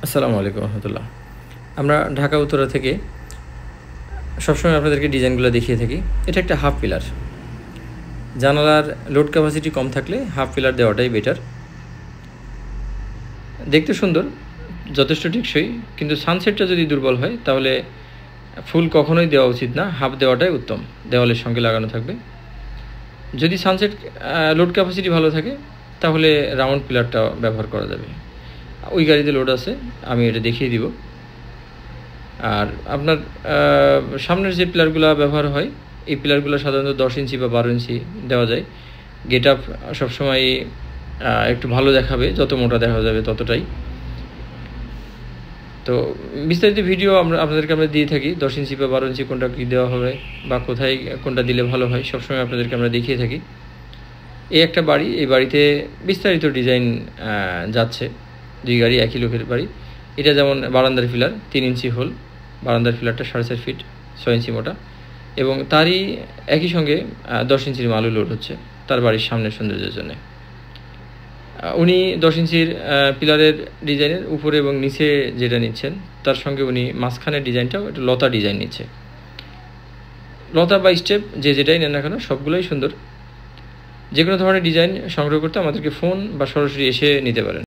আসসালামু আলাইকুম রহমতুল্লাহ। আমরা ঢাকা উত্তরা থেকে সবসময় আপনাদেরকে ডিজাইনগুলো দেখিয়ে থাকি। এটা একটা হাফ পিলার। জানালার লোড ক্যাপাসিটি কম থাকলে হাফ পিলার দেওয়াটাই বেটার। দেখতে সুন্দর, যথেষ্ট টেকসই, কিন্তু সানসেটটা যদি দুর্বল হয় তাহলে ফুল কখনোই দেওয়া উচিত না, হাফ দেওয়াটাই উত্তম, দেওয়ালের সঙ্গে লাগানো থাকবে। যদি সানসেট লোড ক্যাপাসিটি ভালো থাকে তাহলে রাউন্ড পিলারটা ব্যবহার করা যাবে। ওই গাড়িতে লোড আছে, আমি এটা দেখিয়ে দিব। আর আপনার সামনের যে পিলারগুলো ব্যবহার হয়, এই পিলারগুলো সাধারণত 10 ইঞ্চি বা 12 ইঞ্চি দেওয়া যায়। গেট আপ সবসময় একটু ভালো দেখাবে, যত মোটা দেখা যাবে ততটাই। তো বিস্তারিত ভিডিও আপনাদেরকে আমরা দিয়ে থাকি, 10 ইঞ্চি বা 12 ইঞ্চি কোনটা কী দেওয়া হবে বা কোথায় কোনটা দিলে ভালো হয়, সবসময় আপনাদেরকে আমরা দেখিয়ে থাকি। এই একটা বাড়ি, এই বাড়িতে বিস্তারিত ডিজাইন যাচ্ছে। 2 গাড়ি, একই লোকের বাড়ি। এটা যেমন বারান্দার পিলার 3 ইঞ্চি হোল, বারান্দার পিলারটা 4.5 ফিট 6 ইঞ্চি মোটা, এবং তারই একই সঙ্গে 10 ইঞ্চির মালু লোড হচ্ছে তার বাড়ির সামনের সৌন্দর্যের জন্য। উনি 10 ইঞ্চির পিলারের ডিজাইনের উপরে এবং নিচে যেটা নিচ্ছেন, তার সঙ্গে উনি মাঝখানের ডিজাইনটাও একটা লতা ডিজাইন নিচ্ছে। লতা বা স্টেপ যেটাই নেন না কেন, সবগুলোই সুন্দর। যে কোনো ধরনের ডিজাইন সংগ্রহ করতে আমাদেরকে ফোন বা সরাসরি এসে নিতে পারেন।